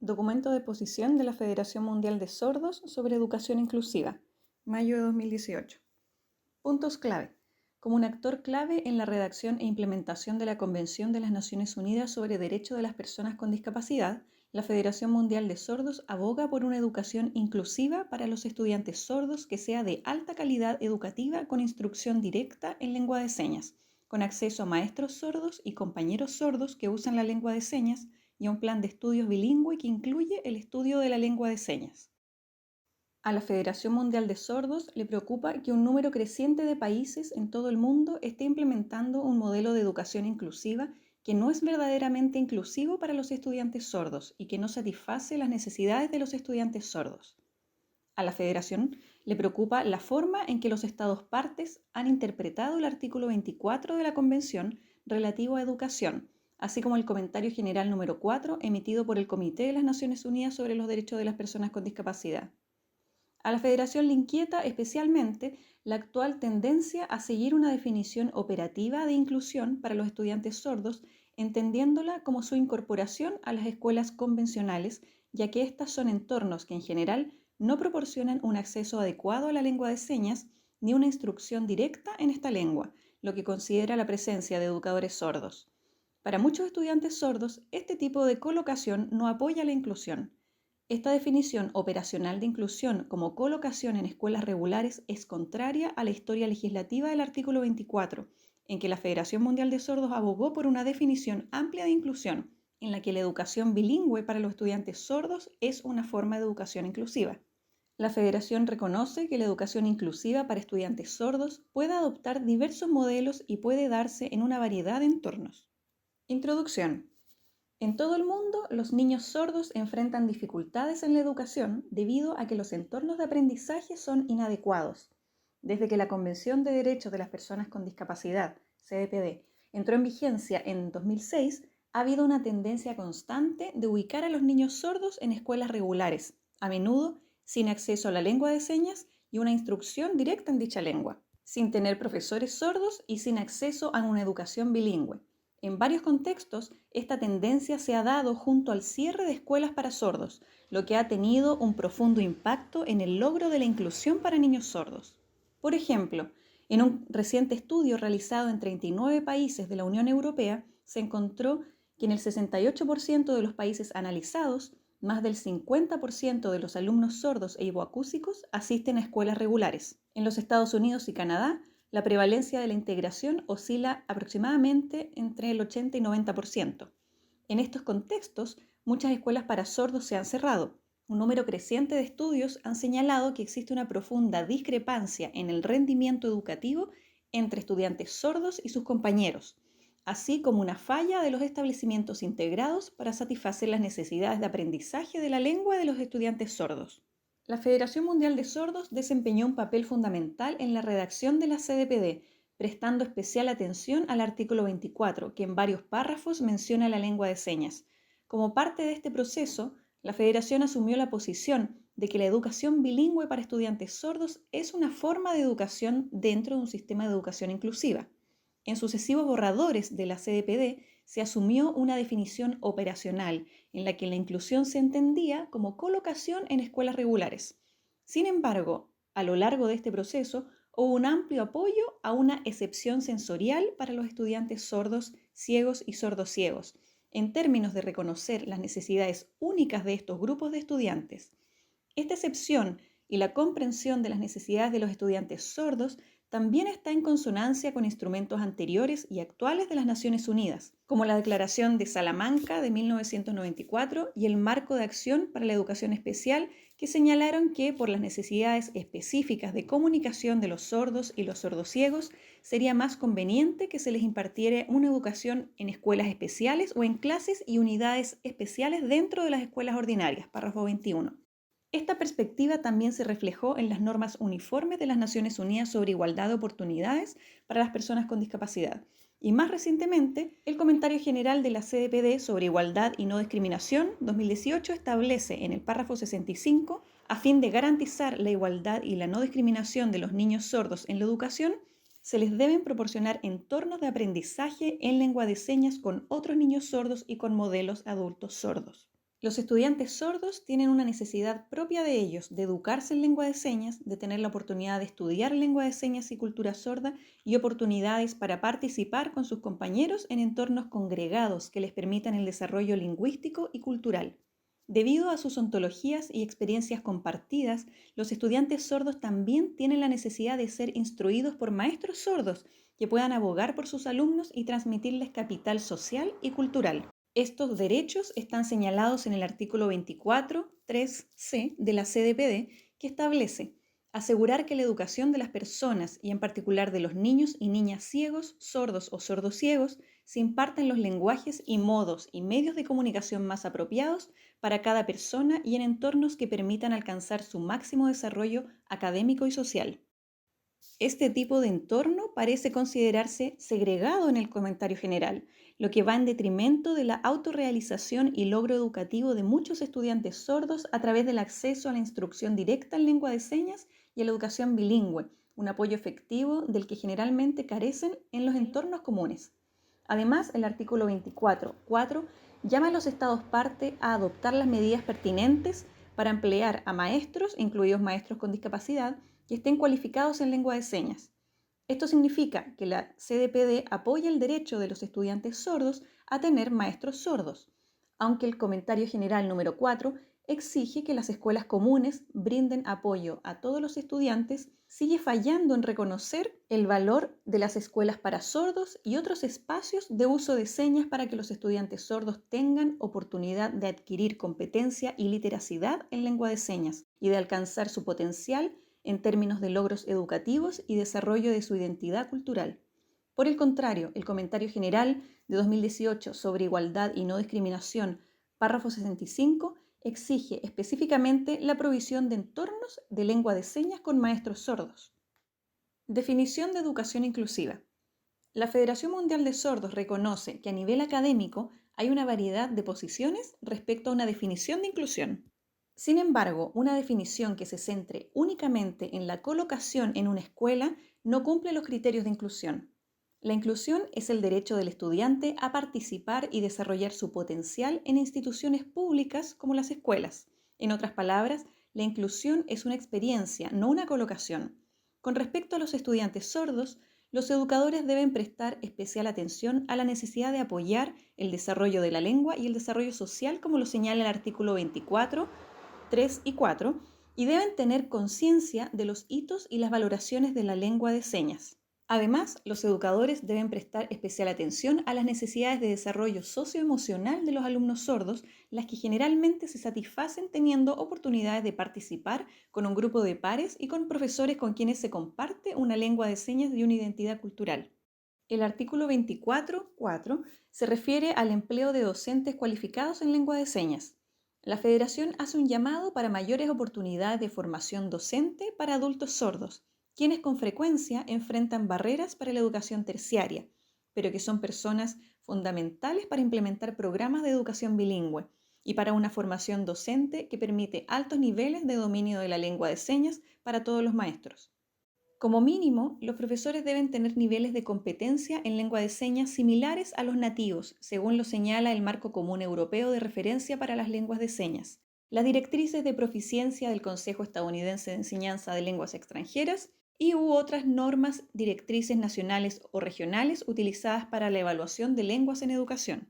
Documento de posición de la Federación Mundial de Sordos sobre Educación Inclusiva, mayo de 2018. Puntos clave. Como un actor clave en la redacción e implementación de la Convención de las Naciones Unidas sobre Derechos de las Personas con Discapacidad, la Federación Mundial de Sordos aboga por una educación inclusiva para los estudiantes sordos que sea de alta calidad educativa con instrucción directa en lengua de señas, con acceso a maestros sordos y compañeros sordos que usan la lengua de señas y a un plan de estudios bilingüe que incluye el estudio de la lengua de señas. A la Federación Mundial de Sordos le preocupa que un número creciente de países en todo el mundo esté implementando un modelo de educación inclusiva que no es verdaderamente inclusivo para los estudiantes sordos y que no satisface las necesidades de los estudiantes sordos. A la Federación le preocupa la forma en que los Estados partes han interpretado el artículo 24 de la Convención relativo a educación, así como el comentario general número 4 emitido por el Comité de las Naciones Unidas sobre los Derechos de las Personas con Discapacidad. A la Federación le inquieta especialmente la actual tendencia a seguir una definición operativa de inclusión para los estudiantes sordos, entendiéndola como su incorporación a las escuelas convencionales, ya que estas son entornos que en general no proporcionan un acceso adecuado a la lengua de señas ni una instrucción directa en esta lengua, lo que considera la presencia de educadores sordos. Para muchos estudiantes sordos, este tipo de colocación no apoya la inclusión. Esta definición operacional de inclusión como colocación en escuelas regulares es contraria a la historia legislativa del artículo 24, en que la Federación Mundial de Sordos abogó por una definición amplia de inclusión, en la que la educación bilingüe para los estudiantes sordos es una forma de educación inclusiva. La Federación reconoce que la educación inclusiva para estudiantes sordos puede adoptar diversos modelos y puede darse en una variedad de entornos. Introducción. En todo el mundo, los niños sordos enfrentan dificultades en la educación debido a que los entornos de aprendizaje son inadecuados. Desde que la Convención de Derechos de las Personas con Discapacidad, CDPD, entró en vigencia en 2006, ha habido una tendencia constante de ubicar a los niños sordos en escuelas regulares, a menudo sin acceso a la lengua de señas y una instrucción directa en dicha lengua, sin tener profesores sordos y sin acceso a una educación bilingüe. En varios contextos, esta tendencia se ha dado junto al cierre de escuelas para sordos, lo que ha tenido un profundo impacto en el logro de la inclusión para niños sordos. Por ejemplo, en un reciente estudio realizado en 39 países de la Unión Europea, se encontró que en el 68% de los países analizados, más del 50% de los alumnos sordos e hipoacúsicos asisten a escuelas regulares. En los Estados Unidos y Canadá, la prevalencia de la integración oscila aproximadamente entre el 80 y 90%. En estos contextos, muchas escuelas para sordos se han cerrado. Un número creciente de estudios han señalado que existe una profunda discrepancia en el rendimiento educativo entre estudiantes sordos y sus compañeros, así como una falla de los establecimientos integrados para satisfacer las necesidades de aprendizaje de la lengua de los estudiantes sordos. La Federación Mundial de Sordos desempeñó un papel fundamental en la redacción de la CDPD, prestando especial atención al artículo 24, que en varios párrafos menciona la lengua de señas. Como parte de este proceso, la Federación asumió la posición de que la educación bilingüe para estudiantes sordos es una forma de educación dentro de un sistema de educación inclusiva. En sucesivos borradores de la CDPD se asumió una definición operacional en la que la inclusión se entendía como colocación en escuelas regulares. Sin embargo, a lo largo de este proceso hubo un amplio apoyo a una excepción sensorial para los estudiantes sordos, ciegos y sordociegos, en términos de reconocer las necesidades únicas de estos grupos de estudiantes. Esta excepción y la comprensión de las necesidades de los estudiantes sordos también está en consonancia con instrumentos anteriores y actuales de las Naciones Unidas, como la Declaración de Salamanca de 1994 y el Marco de Acción para la Educación Especial, que señalaron que por las necesidades específicas de comunicación de los sordos y los sordociegos, sería más conveniente que se les impartiera una educación en escuelas especiales o en clases y unidades especiales dentro de las escuelas ordinarias, párrafo 21. Esta perspectiva también se reflejó en las normas uniformes de las Naciones Unidas sobre igualdad de oportunidades para las personas con discapacidad. Y más recientemente, el comentario general de la CDPD sobre igualdad y no discriminación 2018 establece en el párrafo 65, a fin de garantizar la igualdad y la no discriminación de los niños sordos en la educación, se les deben proporcionar entornos de aprendizaje en lengua de señas con otros niños sordos y con modelos adultos sordos. Los estudiantes sordos tienen una necesidad propia de ellos de educarse en lengua de señas, de tener la oportunidad de estudiar lengua de señas y cultura sorda y oportunidades para participar con sus compañeros en entornos congregados que les permitan el desarrollo lingüístico y cultural. Debido a sus ontologías y experiencias compartidas, los estudiantes sordos también tienen la necesidad de ser instruidos por maestros sordos que puedan abogar por sus alumnos y transmitirles capital social y cultural. Estos derechos están señalados en el artículo 24, 3c de la CDPD, que establece asegurar que la educación de las personas, y en particular de los niños y niñas ciegos, sordos o sordociegos, se imparta en los lenguajes y modos y medios de comunicación más apropiados para cada persona y en entornos que permitan alcanzar su máximo desarrollo académico y social. Este tipo de entorno parece considerarse segregado en el comentario general, lo que va en detrimento de la autorrealización y logro educativo de muchos estudiantes sordos a través del acceso a la instrucción directa en lengua de señas y a la educación bilingüe, un apoyo efectivo del que generalmente carecen en los entornos comunes. Además, el artículo 24.4 llama a los Estados parte a adoptar las medidas pertinentes para emplear a maestros, incluidos maestros con discapacidad, que estén cualificados en lengua de señas. Esto significa que la CDPD apoya el derecho de los estudiantes sordos a tener maestros sordos, aunque el comentario general número 4 exige que las escuelas comunes brinden apoyo a todos los estudiantes, sigue fallando en reconocer el valor de las escuelas para sordos y otros espacios de uso de señas para que los estudiantes sordos tengan oportunidad de adquirir competencia y literacidad en lengua de señas y de alcanzar su potencial en términos de logros educativos y desarrollo de su identidad cultural. Por el contrario, el comentario general de 2018 sobre igualdad y no discriminación, párrafo 65, exige específicamente la provisión de entornos de lengua de señas con maestros sordos. Definición de educación inclusiva. La Federación Mundial de Sordos reconoce que a nivel académico hay una variedad de posiciones respecto a una definición de inclusión. Sin embargo, una definición que se centre únicamente en la colocación en una escuela no cumple los criterios de inclusión. La inclusión es el derecho del estudiante a participar y desarrollar su potencial en instituciones públicas como las escuelas. En otras palabras, la inclusión es una experiencia, no una colocación. Con respecto a los estudiantes sordos, los educadores deben prestar especial atención a la necesidad de apoyar el desarrollo de la lengua y el desarrollo social, como lo señala el artículo 24, 3 y 4, y deben tener conciencia de los hitos y las valoraciones de la lengua de señas. Además, los educadores deben prestar especial atención a las necesidades de desarrollo socioemocional de los alumnos sordos, las que generalmente se satisfacen teniendo oportunidades de participar con un grupo de pares y con profesores con quienes se comparte una lengua de señas y una identidad cultural. El artículo 24.4 se refiere al empleo de docentes cualificados en lengua de señas. La Federación hace un llamado para mayores oportunidades de formación docente para adultos sordos, quienes con frecuencia enfrentan barreras para la educación terciaria, pero que son personas fundamentales para implementar programas de educación bilingüe y para una formación docente que permite altos niveles de dominio de la lengua de señas para todos los maestros. Como mínimo, los profesores deben tener niveles de competencia en lengua de señas similares a los nativos, según lo señala el Marco Común Europeo de Referencia para las Lenguas de Señas, las directrices de proficiencia del Consejo Estadounidense de Enseñanza de Lenguas Extranjeras y u otras normas directrices nacionales o regionales utilizadas para la evaluación de lenguas en educación.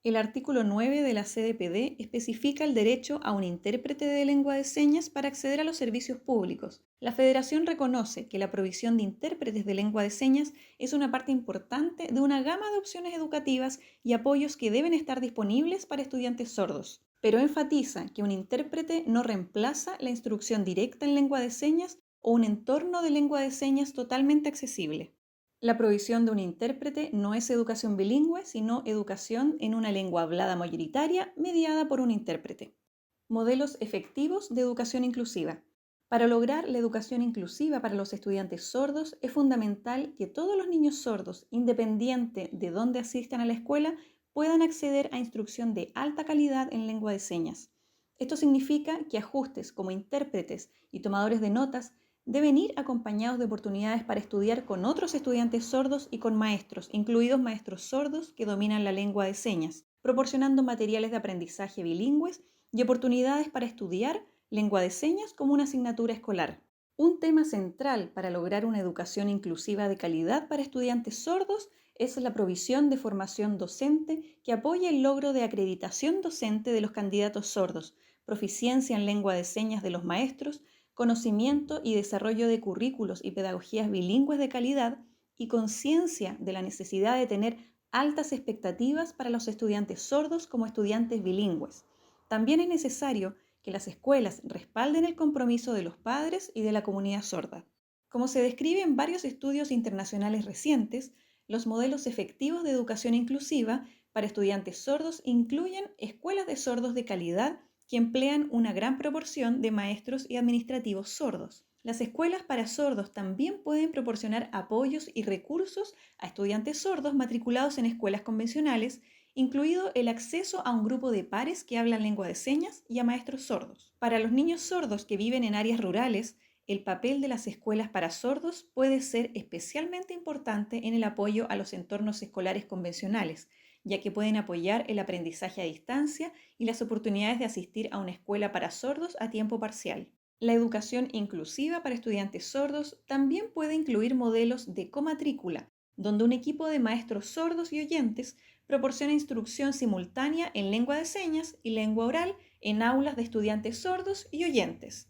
El artículo 9 de la CDPD especifica el derecho a un intérprete de lengua de señas para acceder a los servicios públicos. La Federación reconoce que la provisión de intérpretes de lengua de señas es una parte importante de una gama de opciones educativas y apoyos que deben estar disponibles para estudiantes sordos, pero enfatiza que un intérprete no reemplaza la instrucción directa en lengua de señas o un entorno de lengua de señas totalmente accesible. La provisión de un intérprete no es educación bilingüe, sino educación en una lengua hablada mayoritaria mediada por un intérprete. Modelos efectivos de educación inclusiva. Para lograr la educación inclusiva para los estudiantes sordos, es fundamental que todos los niños sordos, independiente de dónde asistan a la escuela, puedan acceder a instrucción de alta calidad en lengua de señas. Esto significa que ajustes como intérpretes y tomadores de notas deben ir acompañados de oportunidades para estudiar con otros estudiantes sordos y con maestros, incluidos maestros sordos que dominan la lengua de señas, proporcionando materiales de aprendizaje bilingües y oportunidades para estudiar lengua de señas como una asignatura escolar. Un tema central para lograr una educación inclusiva de calidad para estudiantes sordos es la provisión de formación docente que apoye el logro de acreditación docente de los candidatos sordos, proficiencia en lengua de señas de los maestros, conocimiento y desarrollo de currículos y pedagogías bilingües de calidad y conciencia de la necesidad de tener altas expectativas para los estudiantes sordos como estudiantes bilingües. También es necesario que las escuelas respalden el compromiso de los padres y de la comunidad sorda. Como se describe en varios estudios internacionales recientes, los modelos efectivos de educación inclusiva para estudiantes sordos incluyen escuelas de sordos de calidad que emplean una gran proporción de maestros y administrativos sordos. Las escuelas para sordos también pueden proporcionar apoyos y recursos a estudiantes sordos matriculados en escuelas convencionales, incluido el acceso a un grupo de pares que hablan lengua de señas y a maestros sordos. Para los niños sordos que viven en áreas rurales, el papel de las escuelas para sordos puede ser especialmente importante en el apoyo a los entornos escolares convencionales, ya que pueden apoyar el aprendizaje a distancia y las oportunidades de asistir a una escuela para sordos a tiempo parcial. La educación inclusiva para estudiantes sordos también puede incluir modelos de comatrícula, donde un equipo de maestros sordos y oyentes proporciona instrucción simultánea en lengua de señas y lengua oral en aulas de estudiantes sordos y oyentes.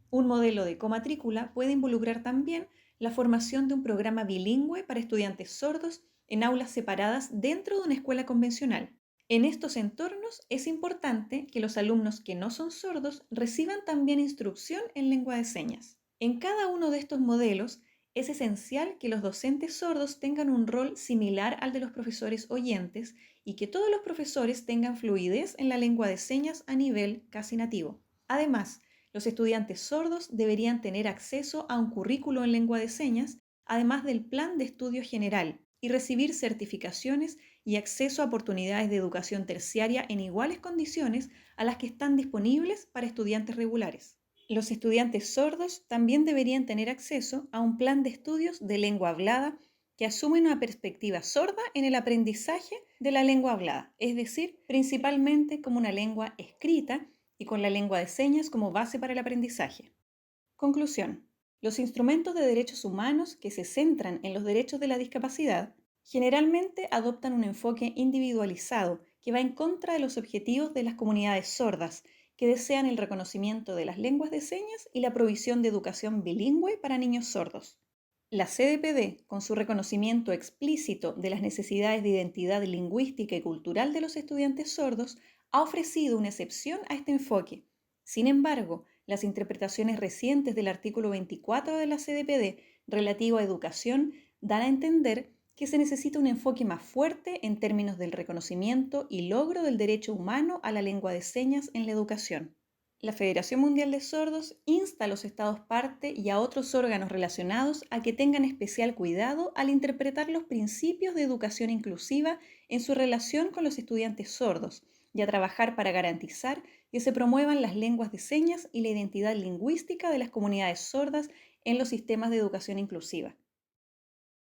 Un modelo de comatrícula puede involucrar también la formación de un programa bilingüe para estudiantes sordos en aulas separadas dentro de una escuela convencional. En estos entornos es importante que los alumnos que no son sordos reciban también instrucción en lengua de señas. En cada uno de estos modelos es esencial que los docentes sordos tengan un rol similar al de los profesores oyentes y que todos los profesores tengan fluidez en la lengua de señas a nivel casi nativo. Además, los estudiantes sordos deberían tener acceso a un currículo en lengua de señas, además del plan de estudio general, y recibir certificaciones y acceso a oportunidades de educación terciaria en iguales condiciones a las que están disponibles para estudiantes regulares. Los estudiantes sordos también deberían tener acceso a un plan de estudios de lengua hablada que asume una perspectiva sorda en el aprendizaje de la lengua hablada, es decir, principalmente como una lengua escrita y con la lengua de señas como base para el aprendizaje. Conclusión. Los instrumentos de derechos humanos que se centran en los derechos de la discapacidad generalmente adoptan un enfoque individualizado que va en contra de los objetivos de las comunidades sordas, que desean el reconocimiento de las lenguas de señas y la provisión de educación bilingüe para niños sordos. La CDPD, con su reconocimiento explícito de las necesidades de identidad lingüística y cultural de los estudiantes sordos, ha ofrecido una excepción a este enfoque. Sin embargo, las interpretaciones recientes del artículo 24 de la CDPD relativo a educación dan a entender que se necesita un enfoque más fuerte en términos del reconocimiento y logro del derecho humano a la lengua de señas en la educación. La Federación Mundial de Sordos insta a los Estados parte y a otros órganos relacionados a que tengan especial cuidado al interpretar los principios de educación inclusiva en su relación con los estudiantes sordos y a trabajar para garantizar que se promuevan las lenguas de señas y la identidad lingüística de las comunidades sordas en los sistemas de educación inclusiva.